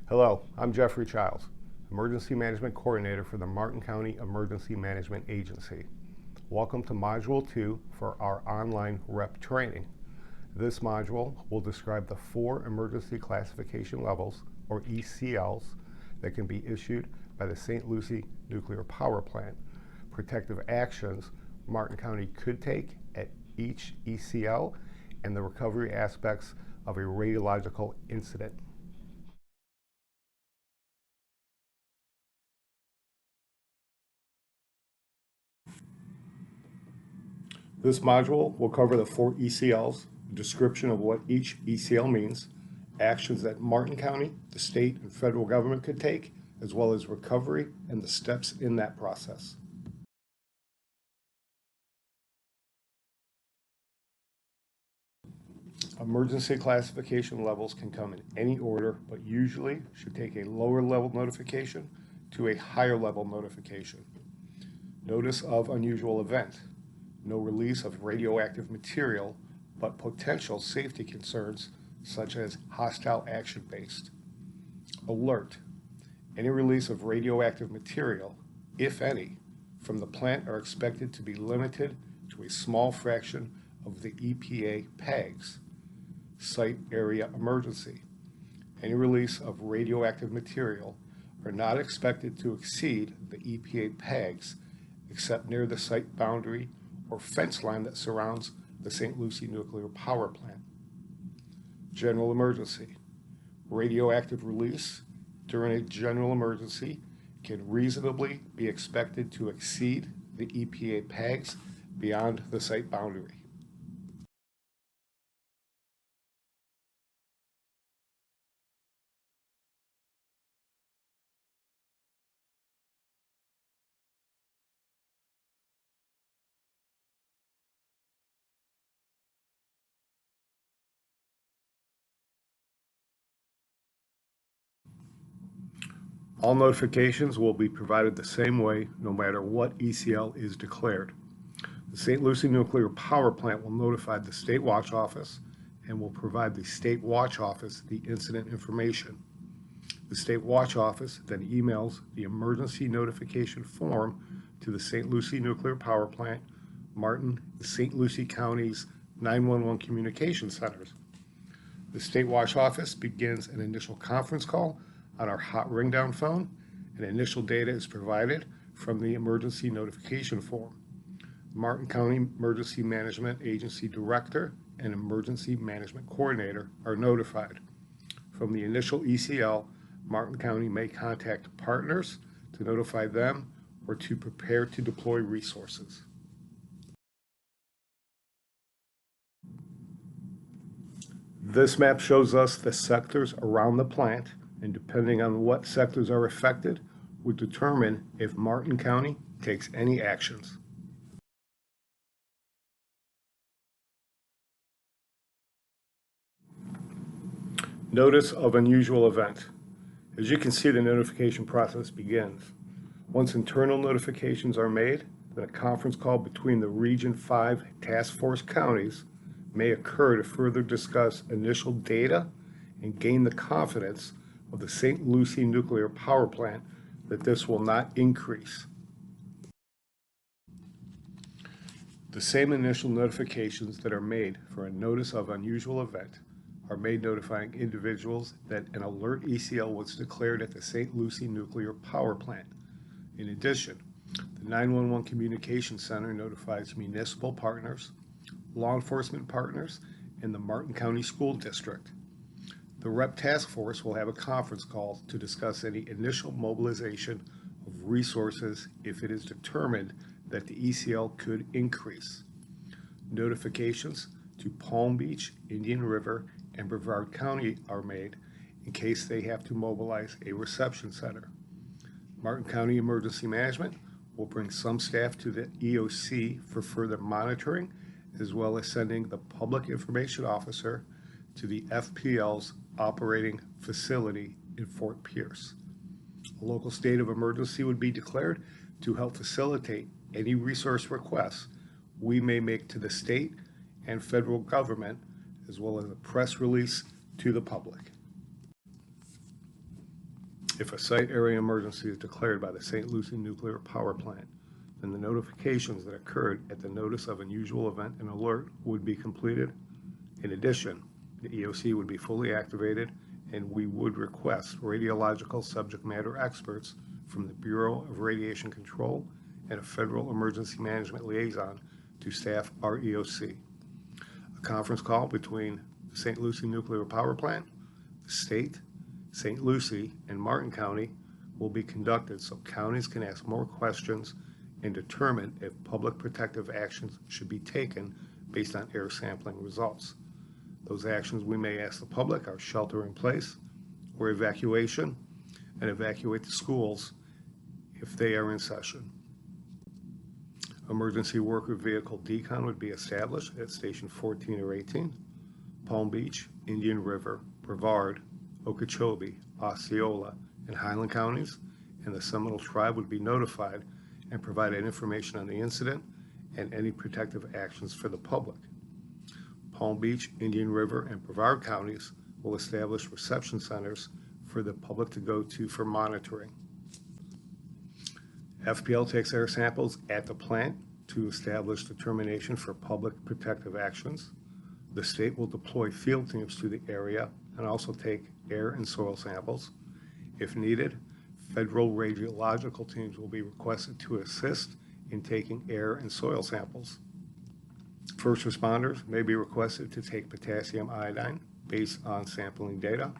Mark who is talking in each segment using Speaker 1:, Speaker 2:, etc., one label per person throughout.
Speaker 1: Hello, I'm Jeffrey Childs, Emergency Management Coordinator for the Martin County Emergency Management Agency. Welcome to Module 2 for our online REP training. This module will describe the 4 emergency classification levels, or ECLs, that can be issued by the St. Lucie Nuclear Power Plant, protective actions Martin County could take at each ECL, and the recovery aspects of a radiological incident. This module will cover the 4 ECLs, a description of what each ECL means, actions that Martin County, the state, and federal government could take, as well as recovery and the steps in that process. Emergency classification levels can come in any order, but usually should take a lower level notification to a higher level notification. Notice of unusual event. No release of radioactive material, but potential safety concerns such as hostile action-based. Alert. Any release of radioactive material, if any, from the plant are expected to be limited to a small fraction of the EPA PAGs. Site area emergency. Any release of radioactive material are not expected to exceed the EPA PAGs except near the site boundary or fence line that surrounds the St. Lucie Nuclear Power Plant. General emergency. Radioactive release during a general emergency can reasonably be expected to exceed the EPA PAGs beyond the site boundary. All notifications will be provided the same way no matter what ECL is declared. The St. Lucie Nuclear Power Plant will notify the State Watch Office and will provide the State Watch Office the incident information. The State Watch Office then emails the emergency notification form to the St. Lucie Nuclear Power Plant, Martin, and St. Lucie County's 911 communication centers. The State Watch Office begins an initial conference call on our hot ring down phone, and initial data is provided from the emergency notification form. Martin County Emergency Management Agency Director and Emergency Management Coordinator are notified. From the initial ECL, Martin County may contact partners to notify them or to prepare to deploy resources. This map shows us the sectors around the plant, and depending on what sectors are affected, would determine if Martin County takes any actions. Notice of unusual event. As you can see, the notification process begins. Once internal notifications are made, then a conference call between the Region 5 Task Force counties may occur to further discuss initial data and gain the confidence of the St. Lucie Nuclear Power Plant that this will not increase. The same initial notifications that are made for a notice of unusual event are made notifying individuals that an alert ECL was declared at the St. Lucie Nuclear Power Plant. In addition, the 911 Communication Center notifies municipal partners, law enforcement partners, and the Martin County School District. The REP Task Force will have a conference call to discuss any initial mobilization of resources if it is determined that the ECL could increase. Notifications to Palm Beach, Indian River, and Brevard County are made in case they have to mobilize a reception center. Martin County Emergency Management will bring some staff to the EOC for further monitoring, as well as sending the Public Information Officer to the FPL's operating facility in Fort Pierce. A local state of emergency would be declared to help facilitate any resource requests we may make to the state and federal government, as well as a press release to the public. If a site area emergency is declared by the St. Lucie Nuclear Power Plant, then the notifications that occurred at the notice of unusual event and alert would be completed. In addition, the EOC would be fully activated, and we would request radiological subject matter experts from the Bureau of Radiation Control and a Federal Emergency Management Liaison to staff our EOC. A conference call between the St. Lucie Nuclear Power Plant, the state, St. Lucie, and Martin County will be conducted so counties can ask more questions and determine if public protective actions should be taken based on air sampling results. Those actions we may ask the public are shelter in place or evacuation, and evacuate the schools if they are in session. Emergency worker vehicle decon would be established at Station 14 or 18, Palm Beach, Indian River, Brevard, Okeechobee, Osceola, and Highland counties, and the Seminole Tribe would be notified and provided information on the incident and any protective actions for the public. Palm Beach, Indian River, and Brevard counties will establish reception centers for the public to go to for monitoring. FPL takes air samples at the plant to establish determination for public protective actions. The state will deploy field teams to the area and also take air and soil samples. If needed, federal radiological teams will be requested to assist in taking air and soil samples. First responders may be requested to take potassium iodine based on sampling data.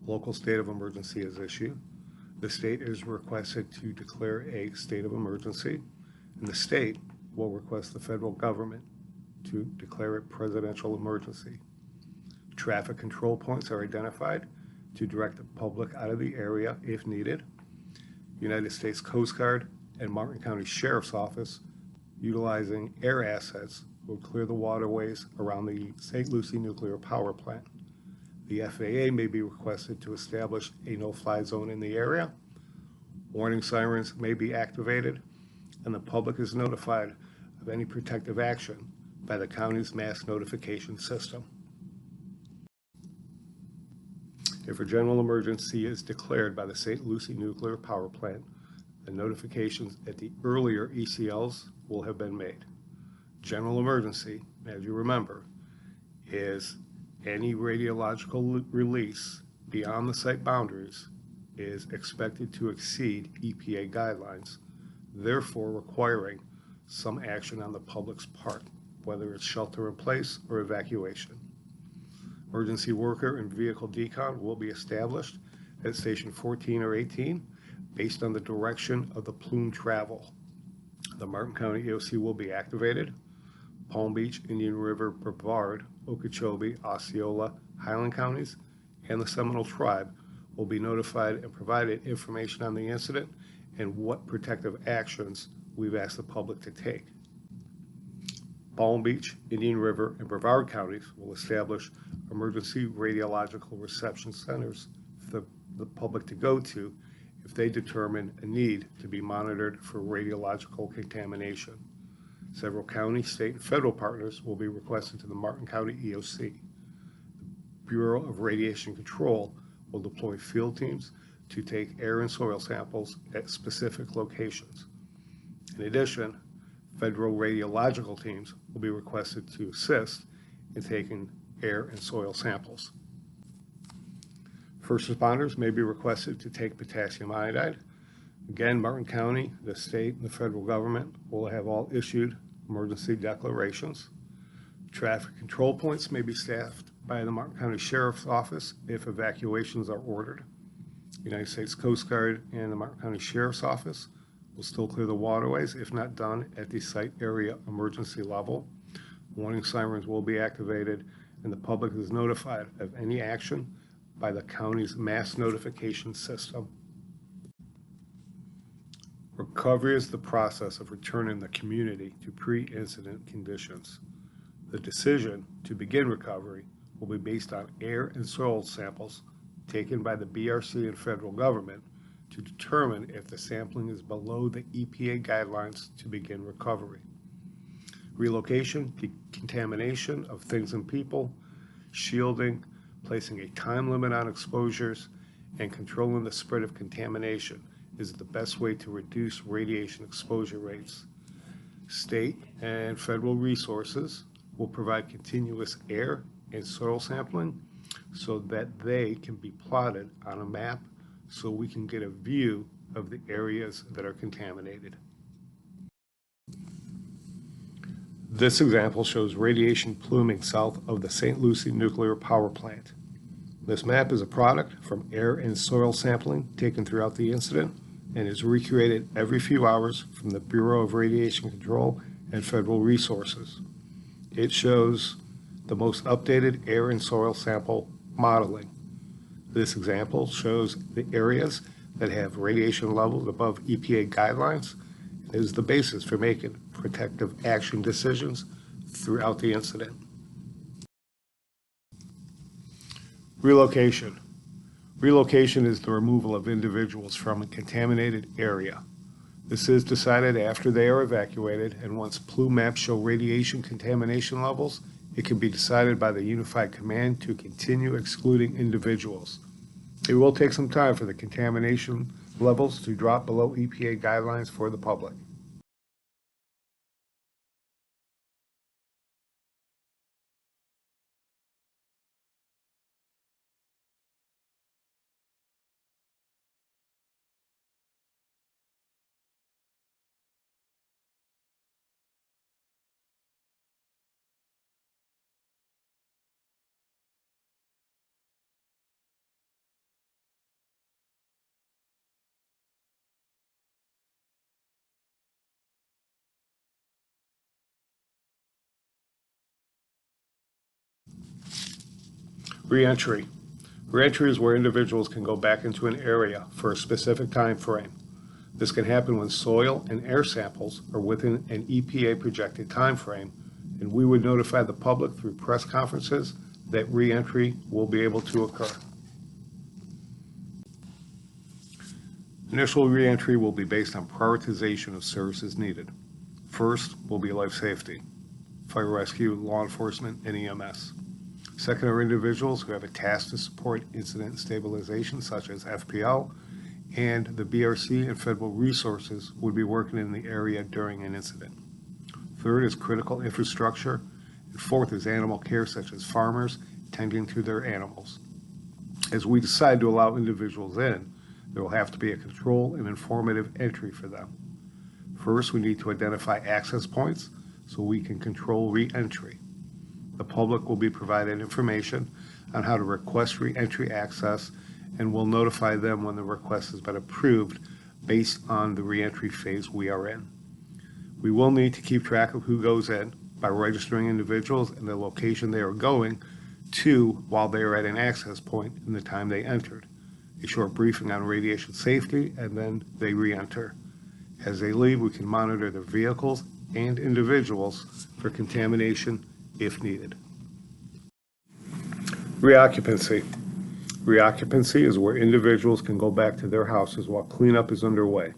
Speaker 1: Local state of emergency is issued. The state is requested to declare a state of emergency, and the state will request the federal government to declare a presidential emergency. Traffic control points are identified to direct the public out of the area if needed. United States Coast Guard and Martin County Sheriff's Office, utilizing air assets, will clear the waterways around the St. Lucie Nuclear Power Plant. The FAA may be requested to establish a no-fly zone in the area. Warning sirens may be activated, and the public is notified of any protective action by the county's mass notification system. If a general emergency is declared by the St. Lucie Nuclear Power Plant, the notifications at the earlier ECLs will have been made. General emergency, as you remember, is any radiological release beyond the site boundaries is expected to exceed EPA guidelines, therefore requiring some action on the public's part, whether it's shelter in place or evacuation. Emergency worker and vehicle decon will be established at Station 14 or 18 based on the direction of the plume travel. The Martin County EOC will be activated. Palm Beach, Indian River, Brevard, Okeechobee, Osceola, Highland counties, and the Seminole Tribe will be notified and provided information on the incident and what protective actions we've asked the public to take. Palm Beach, Indian River, and Brevard counties will establish emergency radiological reception centers for the public to go to if they determine a need to be monitored for radiological contamination. Several county, state, and federal partners will be requested to the Martin County EOC. The Bureau of Radiation Control will deploy field teams to take air and soil samples at specific locations. In addition, federal radiological teams will be requested to assist in taking air and soil samples. First responders may be requested to take potassium iodide. Again, Martin County, the state, and the federal government will have all issued emergency declarations. Traffic control points may be staffed by the Martin County Sheriff's Office if evacuations are ordered. United States Coast Guard and the Martin County Sheriff's Office will still clear the waterways if not done at the site area emergency level. Warning sirens will be activated, and the public is notified of any action by the county's mass notification system. Recovery is the process of returning the community to pre-incident conditions. The decision to begin recovery will be based on air and soil samples taken by the BRC and federal government to determine if the sampling is below the EPA guidelines to begin recovery. Relocation, decontamination of things and people, shielding, placing a time limit on exposures, and controlling the spread of contamination is the best way to reduce radiation exposure rates. State and federal resources will provide continuous air and soil sampling so that they can be plotted on a map so we can get a view of the areas that are contaminated. This example shows radiation pluming south of the St. Lucie nuclear power plant. This map is a product from air and soil sampling taken throughout the incident and is recreated every few hours from the Bureau of Radiation Control and Federal Resources. It shows the most updated air and soil sample modeling. This example shows the areas that have radiation levels above EPA guidelines and is the basis for making protective action decisions throughout the incident. Relocation. Relocation is the removal of individuals from a contaminated area. This is decided after they are evacuated, and once plume maps show radiation contamination levels, it can be decided by the Unified Command to continue excluding individuals. It will take some time for the contamination levels to drop below EPA guidelines for the public. Reentry. Reentry is where individuals can go back into an area for a specific time frame. This can happen when soil and air samples are within an EPA projected time frame, and we would notify the public through press conferences that reentry will be able to occur. Initial reentry will be based on prioritization of services needed. First will be life safety, fire rescue, law enforcement, and EMS. Second are individuals who have a task to support incident stabilization, such as FPL, and the BRC and federal resources would be working in the area during an incident. Third is critical infrastructure, and fourth is animal care, such as farmers tending to their animals. As we decide to allow individuals in, there will have to be a control and informative entry for them. First, we need to identify access points so we can control re-entry. The public will be provided information on how to request re-entry access, and will notify them when the request has been approved based on the re-entry phase we are in. We will need to keep track of who goes in by registering individuals and the location they are going to while they are at an access point and the time they entered. A short briefing on radiation safety, and then they re-enter. As they leave, we can monitor their vehicles and individuals for contamination if needed. Reoccupancy. Reoccupancy is where individuals can go back to their houses while cleanup is underway.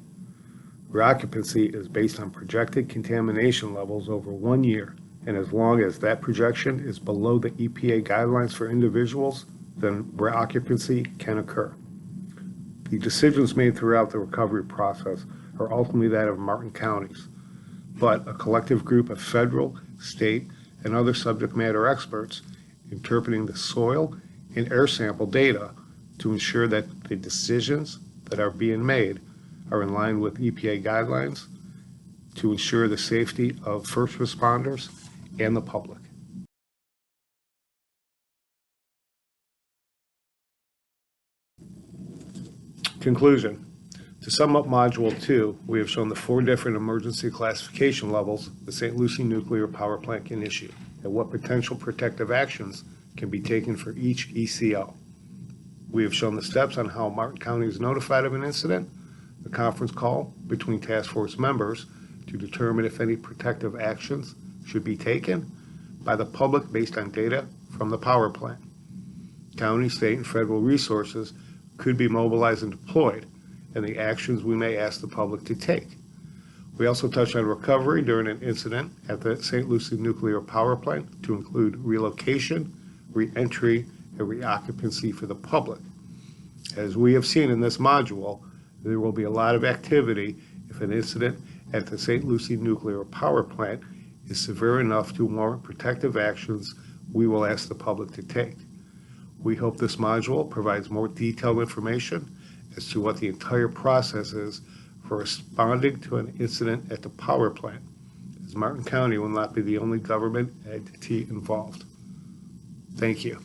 Speaker 1: Reoccupancy is based on projected contamination levels over 1 year, and as long as that projection is below the EPA guidelines for individuals, then reoccupancy can occur. The decisions made throughout the recovery process are ultimately that of Martin counties, but a collective group of federal, state, and other subject matter experts interpreting the soil and air sample data to ensure that the decisions that are being made are in line with EPA guidelines to ensure the safety of first responders and the public. Conclusion. To sum up Module 2, we have shown the 4 different emergency classification levels the St. Lucie nuclear power plant can issue, and what potential protective actions can be taken for each ECL. We have shown the steps on how Martin County is notified of an incident, the conference call between task force members to determine if any protective actions should be taken by the public based on data from the power plant. County, state, and federal resources could be mobilized and deployed, and the actions we may ask the public to take. We also touched on recovery during an incident at the St. Lucie nuclear power plant to include relocation, reentry, and reoccupancy for the public. As we have seen in this module, there will be a lot of activity if an incident at the St. Lucie Nuclear Power Plant is severe enough to warrant protective actions we will ask the public to take. We hope this module provides more detailed information as to what the entire process is for responding to an incident at the power plant, as Martin County will not be the only government entity involved. Thank you.